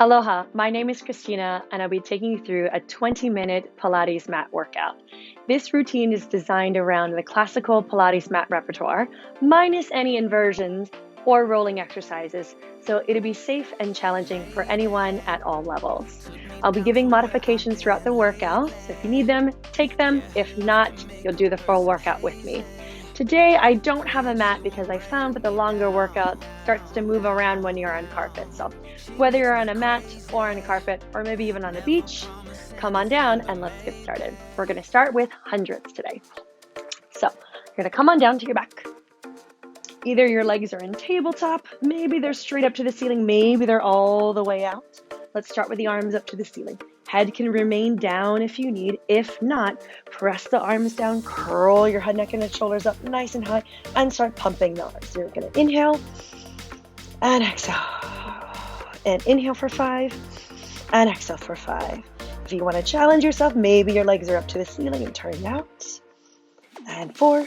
Aloha, my name is Christina and I'll be taking you through a 20-minute Pilates mat workout. This routine is designed around the classical Pilates mat repertoire, minus any inversions or rolling exercises, so it'll be safe and challenging for anyone at all levels. I'll be giving modifications throughout the workout, so if you need them, take them. If not, you'll do the full workout with me. Today, I don't have a mat because I found that the longer workout starts to move around when you're on carpet. So whether you're on a mat or on a carpet, or maybe even on a beach, come on down and let's get started. We're gonna start with hundreds today. So you're gonna come on down to your back. Either your legs are in tabletop, maybe they're straight up to the ceiling, maybe they're all the way out. Let's start with the arms up to the ceiling. Head can remain down if you need. If not, press the arms down, curl your head, neck, and the shoulders up nice and high, and start pumping the arms. So you're gonna inhale and exhale. And inhale for 5, and exhale for 5. If you wanna challenge yourself, maybe your legs are up to the ceiling and turn out. And 4,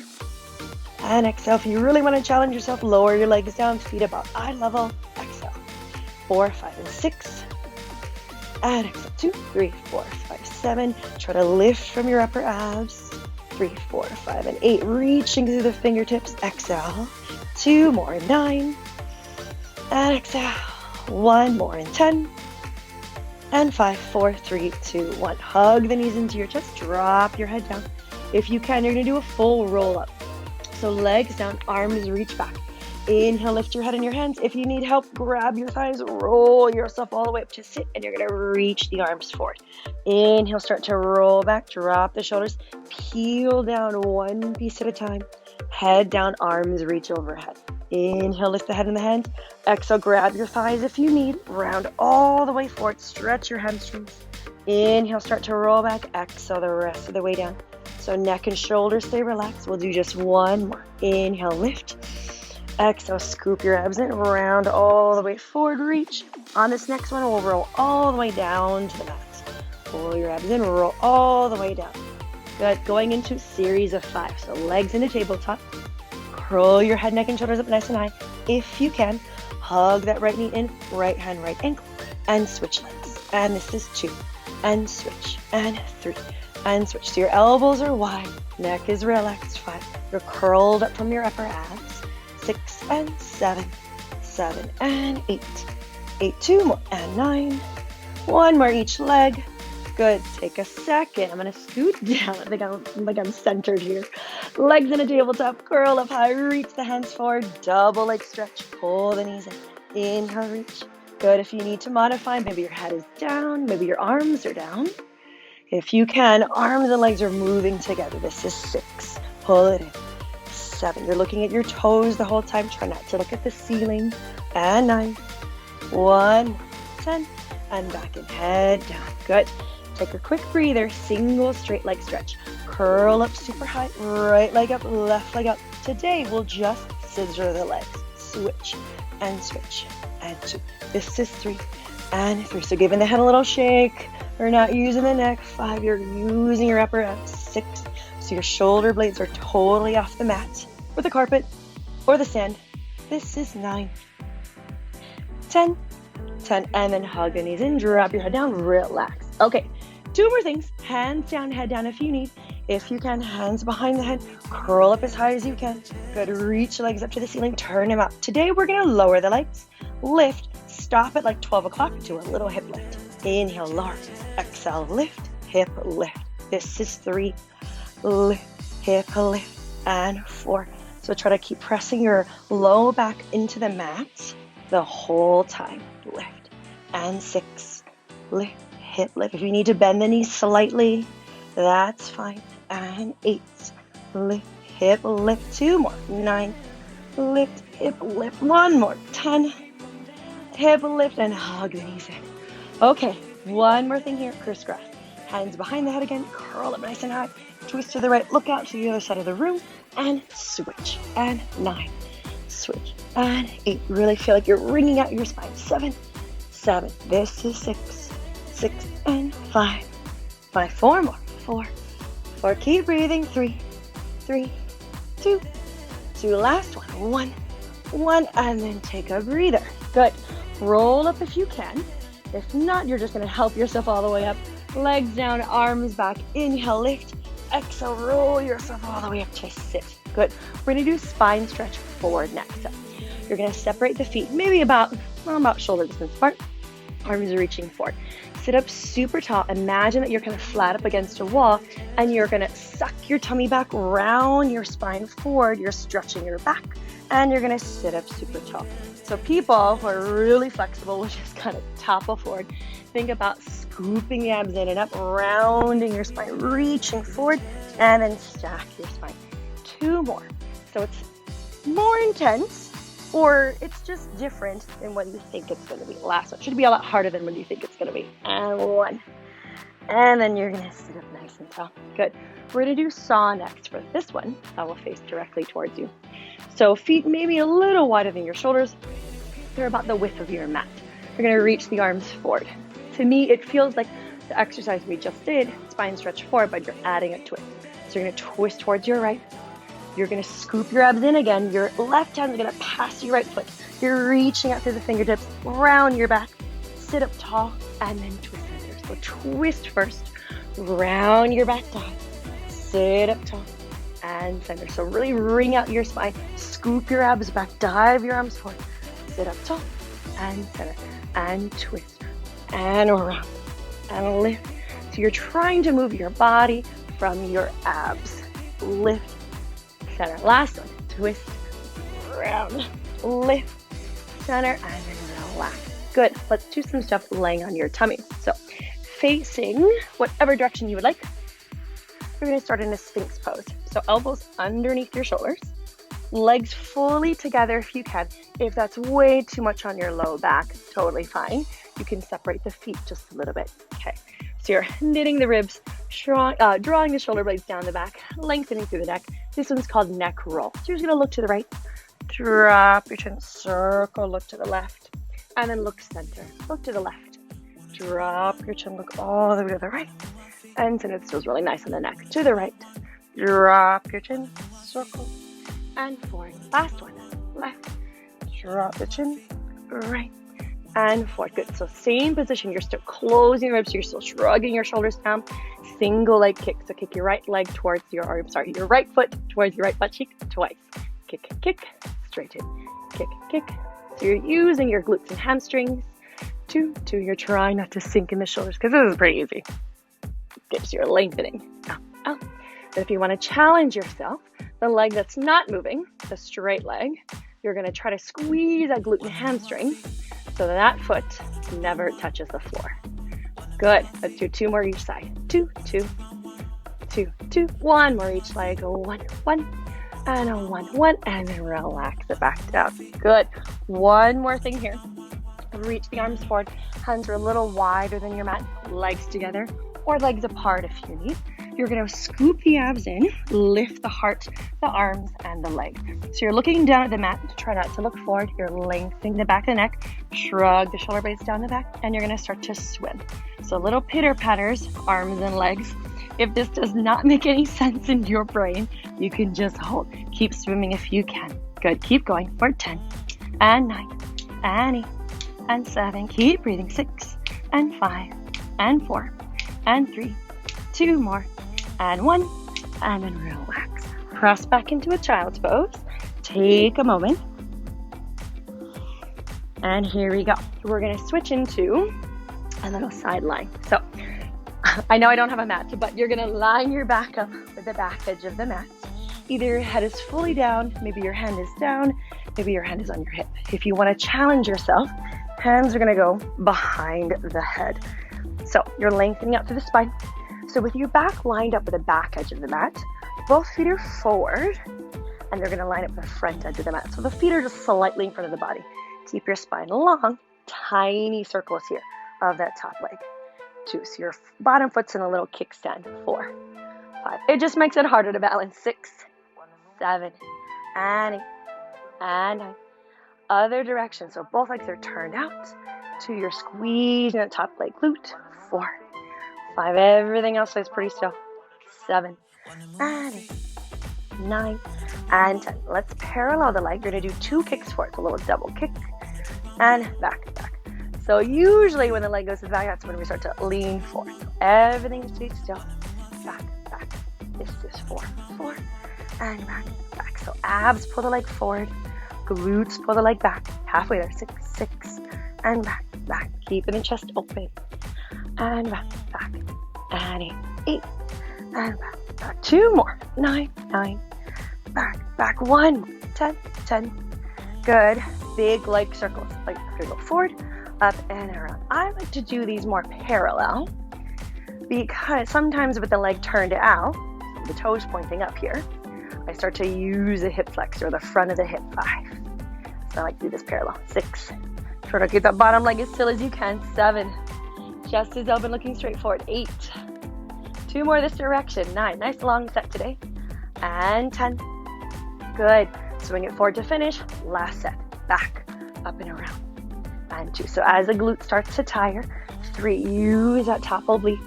and exhale. If you really wanna challenge yourself, lower your legs down, feet about eye level, exhale. 4, 5, and 6. And exhale, 2, 3, 4, 5, 7. Try to lift from your upper abs. 3, 4, 5, and 8. Reaching through the fingertips. Exhale. 2 more, 9. And exhale. 1 more, and 10. And 5, 4, 3, 2, 1. Hug the knees into your chest. Drop your head down. If you can, you're gonna do a full roll up. So legs down, arms reach back. Inhale, lift your head in your hands. If you need help, grab your thighs, roll yourself all the way up to sit, and you're gonna reach the arms forward. Inhale, start to roll back, drop the shoulders, peel down one piece at a time. Head down, arms reach overhead. Inhale, lift the head in the hands. Exhale, grab your thighs if you need. Round all the way forward, stretch your hamstrings. Inhale, start to roll back. Exhale the rest of the way down. So neck and shoulders stay relaxed. We'll do just one more. Inhale, lift. Exhale, scoop your abs in, round all the way forward, reach. On this next one, we'll roll all the way down to the mat. Pull your abs in, roll all the way down. Good, going into series of 5. So legs into tabletop. Curl your head, neck, and shoulders up nice and high. If you can, hug that right knee in, right hand, right ankle, and switch legs. And this is 2, and switch, and 3, and switch. So your elbows are wide, neck is relaxed. 5, you're curled up from your upper abs. 6 and 7, 7 and 8, 8, 2 more, and 9, 1 more each leg. Good, take a second. I'm gonna scoot down. I think I'm centered here. Legs in a tabletop, curl up high, reach the hands forward, double leg stretch, pull the knees in. Inhale, reach. Good, if you need to modify, maybe your head is down, maybe your arms are down. If you can, arms and legs are moving together. This is 6, pull it in. 7, you're looking at your toes the whole time. Try not to look at the ceiling. And 9, 1, 10, and back and head down. Good. Take a quick breather, single straight leg stretch. Curl up super high, right leg up, left leg up. Today, we'll just scissor the legs. Switch, and 2. This is 3, and 3. So giving the head a little shake. We're not using the neck. 5, you're using your upper abs. 6, so your shoulder blades are totally off the mat, or the carpet, or the sand. This is 9, 10, 10, and then hug the knees in, drop your head down, relax. Okay, 2 more things. Hands down, head down if you need. If you can, hands behind the head, curl up as high as you can. Good, reach the legs up to the ceiling, turn them up. Today, we're gonna lower the legs, lift, stop at like 12 o'clock, do a little hip lift. Inhale, lower, exhale, lift, hip lift. This is 3, lift, hip lift, and 4. So try to keep pressing your low back into the mat the whole time. Lift, and 6, lift, hip lift. If you need to bend the knees slightly, that's fine. And 8, lift, hip lift. 2 more. 9, lift, hip lift. 1 more. 10, hip lift, and hug the knees in. Okay, 1 more thing here, crisscross. Hands behind the head again, curl up nice and high. Twist to the right, look out to the other side of the room, and switch. And 9, switch. And 8, really feel like you're wringing out your spine. 7, 7, this is 6, 6, and 5, 5, 4 more, 4, 4, keep breathing, 3, 3, 2, 2, last one, 1, and then take a breather. Good, roll up if you can. If not, you're just gonna help yourself all the way up. Legs down, arms back. Inhale, lift. Exhale, roll yourself all the way up to sit. Good. We're gonna do spine stretch forward next. So you're gonna separate the feet, maybe about shoulder distance apart. Arms are reaching forward. Sit up super tall. Imagine that you're kind of flat up against a wall and you're gonna suck your tummy back, round your spine forward. You're stretching your back and you're gonna sit up super tall. So people who are really flexible will just kind of topple forward. Think about scooping the abs in and up, rounding your spine, reaching forward, and then stack your spine. 2 more. So it's more intense, or it's just different than what you think it's going to be. Last one should be a lot harder than what you think it's going to be. And 1. And then you're going to sit up nice and tall. Good. We're going to do saw next. For this one, I will face directly towards you. So feet maybe a little wider than your shoulders. They're about the width of your mat. You're going to reach the arms forward. To me, it feels like the exercise we just did, spine stretch forward, but you're adding a twist. So you're going to twist towards your right. You're going to scoop your abs in again. Your left hand is going to pass your right foot. You're reaching out through the fingertips, round your back, sit up tall, and then twist center. So twist first, round your back down, sit up tall, and center. So really wring out your spine, scoop your abs back, dive your arms forward, sit up tall, and center, and twist. And around and lift. So you're trying to move your body from your abs. Lift, center. Last one. Twist, round, lift, center, and then relax. Good. Let's do some stuff laying on your tummy. So facing whatever direction you would like. We're going to start in a Sphinx pose. So elbows underneath your shoulders. Legs fully together if you can. If that's way too much on your low back, totally fine. You can separate the feet just a little bit. Okay, so you're knitting the ribs, drawing the shoulder blades down the back, lengthening through the neck. This one's called neck roll. So you're just gonna look to the right, drop your chin, circle, look to the left, and then look center. Look to the left, drop your chin, look all the way to the right, and then it feels really nice on the neck. To the right, drop your chin, circle, and forward. Last one, left, drop the chin, right, and forward. Good. So same position. You're still closing the ribs. You're still shrugging your shoulders down. Single leg kick. So kick your right leg towards your right foot towards your right butt cheek twice. Kick, kick, straighten. Kick, kick. So you're using your glutes and hamstrings. 2, you're trying not to sink in the shoulders because this is pretty easy. Gives you a lengthening. Out. But if you want to challenge yourself, the leg that's not moving, the straight leg, you're going to try to squeeze that glute and hamstring so that foot never touches the floor. Good. Let's do 2 more each side. 2, 2, 2, 2. 1 more each leg. 1, 1, and a 1, 1, and then relax it back down. Good. One more thing here. Reach the arms forward. Hands are a little wider than your mat. Legs together or legs apart if you need. You're going to scoop the abs in, lift the heart, the arms, and the legs. So you're looking down at the mat. Try not to look forward. You're lengthening the back of the neck. Shrug the shoulder blades down the back, and you're going to start to swim. So little pitter patters, arms and legs. If this does not make any sense in your brain, you can just hold. Keep swimming if you can. Good. Keep going for 10, and 9, and 8, and 7. Keep breathing. 6, and 5, and 4, and 3. 2 more, and 1, and then relax. Press back into a child's pose. Take a moment. And here we go. We're going to switch into a little side line. So I know I don't have a mat, but you're going to line your back up with the back edge of the mat. Either your head is fully down, maybe your hand is down, maybe your hand is on your hip. If you want to challenge yourself, hands are going to go behind the head. So you're lengthening out through the spine. So with your back lined up with the back edge of the mat, both feet are forward, and they're going to line up with the front edge of the mat. So the feet are just slightly in front of the body. Keep your spine long, tiny circles here of that top leg. 2, so your bottom foot's in a little kickstand. 4, 5. It just makes it harder to balance. 6, 7, and 8, and 9. Other direction. So both legs are turned out. 2, you're squeezing that top leg glute. 4, 5, everything else stays pretty still. 7, and 8, 9, and 10. Let's parallel the leg. You're going to do 2 kicks for it. A little double kick, and back, back. So usually when the leg goes to the back, that's when we start to lean forward. So everything stays still. Back, back. This is 4, 4, and back, back. So abs pull the leg forward, glutes pull the leg back. Halfway there, 6, 6, and back, back. Keeping the chest open, and back, back, and 8, 8, and back, back. 2 more, 9, 9, back, back. 1, 10, 10. Good. Big leg circles. Like after you go forward, up and around. I like to do these more parallel because sometimes with the leg turned out, the toes pointing up here, I start to use the hip flexor, the front of the hip. 5. So I like to do this parallel. 6. Try to keep that bottom leg as still as you can. 7. Chest is open, looking straight forward. 8. 2 more this direction. 9. Nice long set today. And 10. Good. Swing it forward to finish. Last set. Back, up and around. And 2. So as the glute starts to tire, 3. Use that top oblique.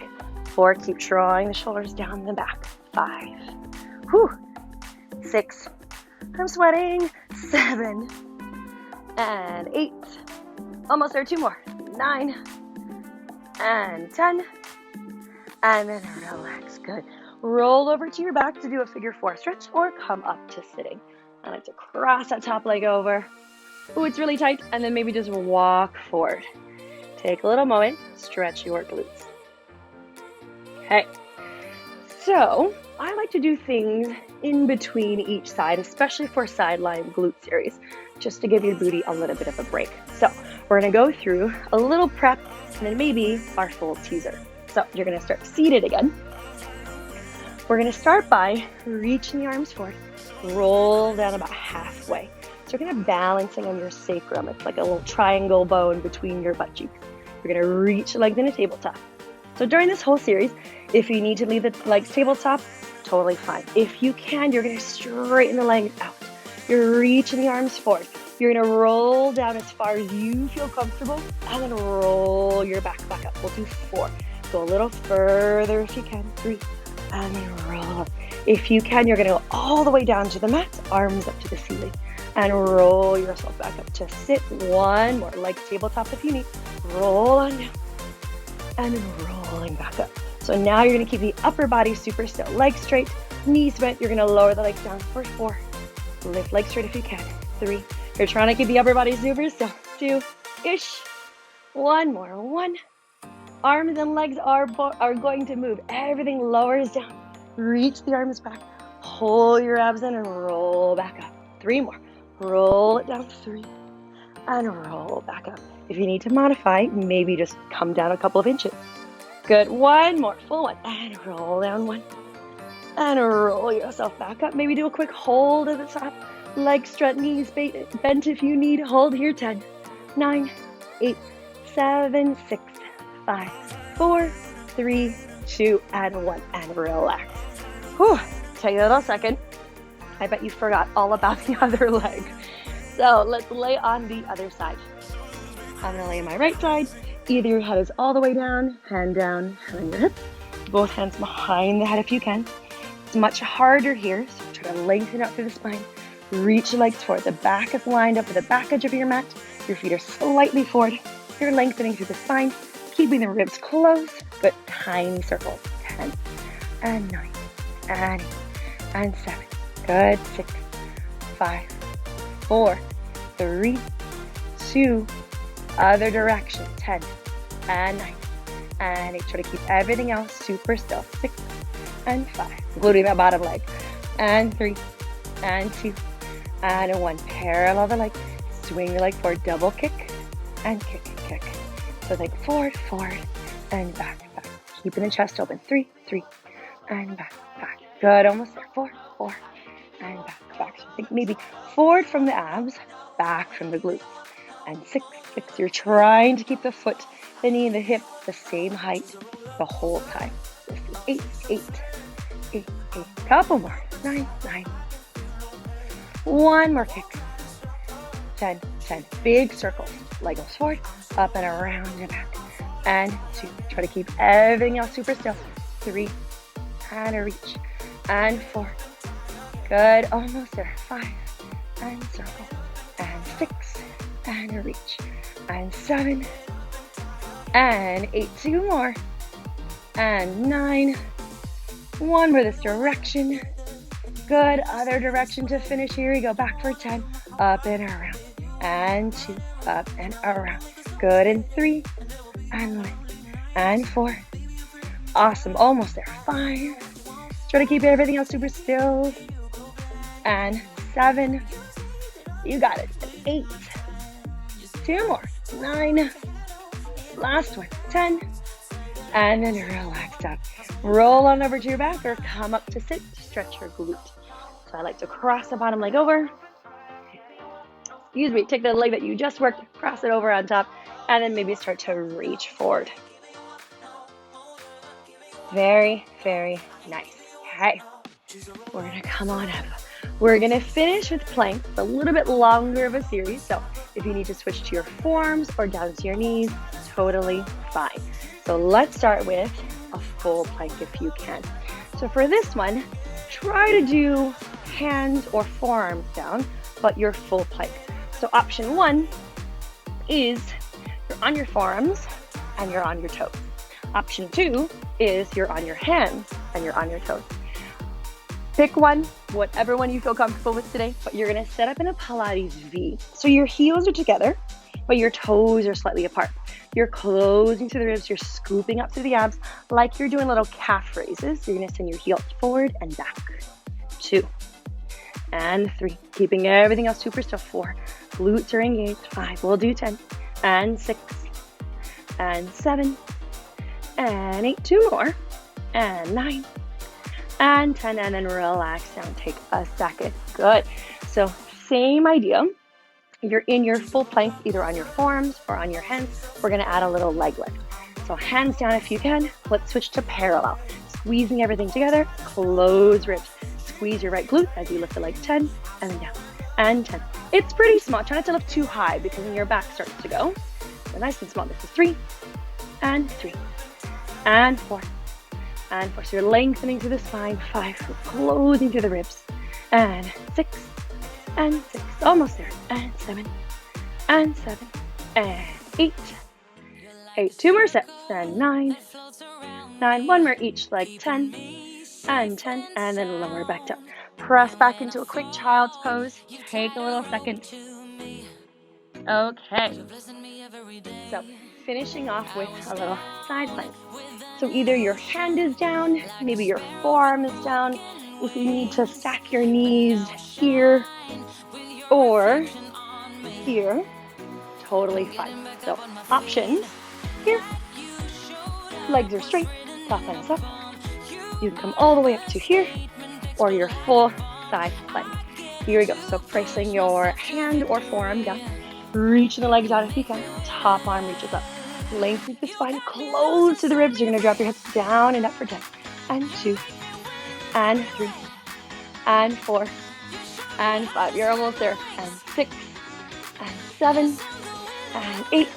4. Keep drawing the shoulders down the back. 5. Whew. 6. I'm sweating. 7. And 8. Almost there. 2 more. 9. And 10. And then relax. Good. Roll over to your back to do a figure 4 stretch or come up to sitting. I like to cross that top leg over. Ooh, it's really tight. And then maybe just walk forward. Take a little moment. Stretch your glutes. Okay. So I like to do things in between each side, especially for sideline glute series, just to give your booty a little bit of a break. So we're going to go through a little prep and then maybe our full teaser. So you're going to start seated again. We're going to start by reaching the arms forward, roll down about halfway. So you're going to balancing on your sacrum. It's like a little triangle bone between your butt cheeks. You're going to reach the legs in a tabletop. So during this whole series, if you need to leave the legs tabletop, totally fine. If you can, you're going to straighten the legs out. You're reaching the arms forward. You're going to roll down as far as you feel comfortable and then roll your back up. We'll do 4. Go a little further if you can. 3. And then roll up. If you can, you're going to go all the way down to the mat, arms up to the ceiling, and roll yourself back up to sit. 1 more, legs tabletop if you need. Roll on down, and then rolling back up. So now you're going to keep the upper body super still. Legs straight, knees bent. You're going to lower the legs down for 4. Lift legs straight if you can. 3. You're trying to keep the upper body super still. 2-ish. 1 more. 1. Arms and legs are going to move. Everything lowers down. Reach the arms back. Pull your abs in and roll back up. 3 more. Roll it down. 3. And roll back up. If you need to modify, maybe just come down a couple of inches. Good. 1 more. Full 1. And roll down 1. And roll yourself back up. Maybe do a quick hold at the top. Legs strut, knees bent if you need. Hold here. 10, 9, 8, 7, 6, 5, 4, 3, 2, and 1. And relax. Whew. Take a little second. I bet you forgot all about the other leg. So let's lay on the other side. I'm going to lay on my right side. Either your head is all the way down, hand on your hip. Both hands behind the head if you can. It's much harder here, so try to lengthen out through the spine. Reach the legs forward. The back is lined up with the back edge of your mat. Your feet are slightly forward. You're lengthening through the spine, keeping the ribs closed. Good. Tiny circles. 10 and 9 and 8 and 7. Good. 6, 5, 4, 3, 2. Other direction. 10 and 9 and 8. Try to keep everything else super still. 6 and 5. Including that bottom leg. And 3 and 2 and 1. Parallel the leg. Swing your leg forward. Double kick and kick, kick. So think forward, forward, and back, back. Keeping the chest open. 3, 3, and back, back. Good. Almost there. 4, 4, and back, back. So think maybe forward from the abs, back from the glutes. And 6, 6. You're trying to keep the foot, the knee, and the hip the same height the whole time. This is 8, 8, 8, 8. Couple more. 9, 9. 1 more kick. 10, 10. Big circles. Leg goes forward, up and around and back. And 2. Try to keep everything else super still. 3. And a reach. And 4. Good. Almost there. 5. And circle. And 6. And a reach. And 7. and 8, 2 more, and 9, 1 for this direction. Good, other direction to finish. Here we go, back for 10, up and around, and 2, up and around. Good, and 3, and lift, and 4. Awesome, almost there. 5, try to keep everything else super still, and 7, you got it, 8, 2 more, 9, last one, 10, and then relax down. Roll on over to your back or come up to sit, stretch your glute. So I like to cross the bottom leg over. Excuse me, take the leg that you just worked, cross it over on top, and then maybe start to reach forward. Very, very nice. Okay, we're gonna come on up. We're gonna finish with planks, a little bit longer of a series. So if you need to switch to your forearms or down to your knees, totally fine. So let's start with a full plank if you can. So for this one, try to do hands or forearms down, but your full plank. So option 1 is you're on your forearms and you're on your toes. Option 2 is you're on your hands and you're on your toes. Pick one, whatever one you feel comfortable with today, but you're gonna set up in a Pilates V. So your heels are together, but your toes are slightly apart. You're closing to the ribs, you're scooping up to the abs like you're doing little calf raises. You're gonna send your heels forward and back. 2, and 3, keeping everything else super still. 4, glutes are engaged. 5, we'll do 10, and 6, and 7, and 8, 2 more, and 9, and 10, and then relax down. Take a second. Good. So same idea. You're in your full plank, either on your forearms or on your hands. We're gonna add a little leg lift. So hands down if you can. Let's switch to parallel. Squeezing everything together, close ribs. Squeeze your right glute as you lift the leg 10, and then down, and 10. It's pretty small. Try not to lift too high because then your back starts to go. So nice and small. This is 3, and 3, and 4, and 4. So you're lengthening through the spine. 5, closing through the ribs, and 6, and 6, almost there, and 7, and 7, and 8, 8, 2 more sets, and 9, 9, 1 more each leg, 10, and 10, and then lower back down. Press back into a quick child's pose. Take a little second. Okay, so finishing off with a little side plank. So either your hand is down, maybe your forearm is down. If you need to stack your knees here or here, totally fine. So options here, legs are straight, top and up. You can come all the way up to here or your full side plank. Here we go. So placing your hand or forearm down, reaching the legs out if you can. Top arm reaches up. Lengthen the spine, close to the ribs. You're going to drop your hips down and up for 10, and 2, and 3, and 4, and 5. You're almost there. And 6, and 7, and 8,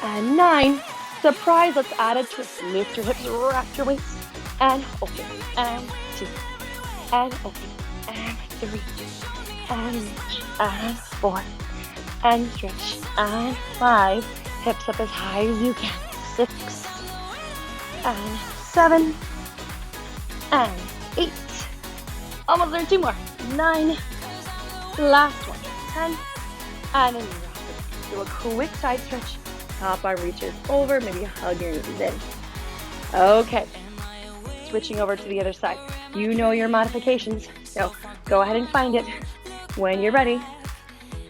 and 9. Surprise, let's add a twist. Lift your hips, wrap your weights, and open, and 2, and open, and 3, and reach, and 4, and stretch, and 5, hips up as high as you can, 6, and 7, and 8, almost there, 2 more, 9, last one, 10, and then you drop it. Do a quick side stretch, top arm reaches over, maybe hug your knees in. Okay, switching over to the other side. You know your modifications, so go ahead and find it. When you're ready,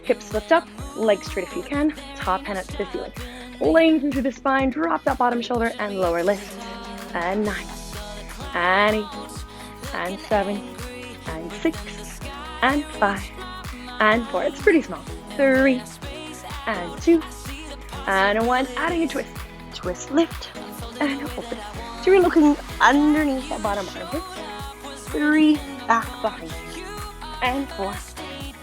hips lift up, legs straight if you can, top hand up to the ceiling. Lengthen through the spine, drop that bottom shoulder, and lower lift. And 9, and 8, and 7, and 6, and 5, and 4. It's pretty small. 3, and 2, and 1. Adding a twist. Twist, lift, and open. So you're looking underneath that bottom armpit. 3, back behind you. And 4,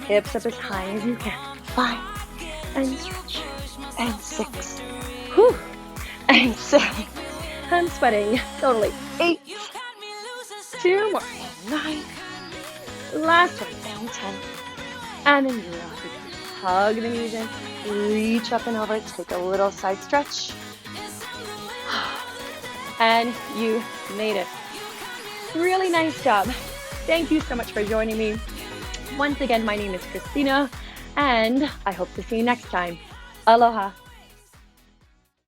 hips up as high as you can. 5, and stretch. And 6, whew, and 7. I'm sweating, totally. 8, 2 more, 9, last one, and 10. And then drop it. Hug the knees in, reach up and over, take a little side stretch, and you made it. Really nice job. Thank you so much for joining me. Once again, my name is Christina, and I hope to see you next time. Aloha.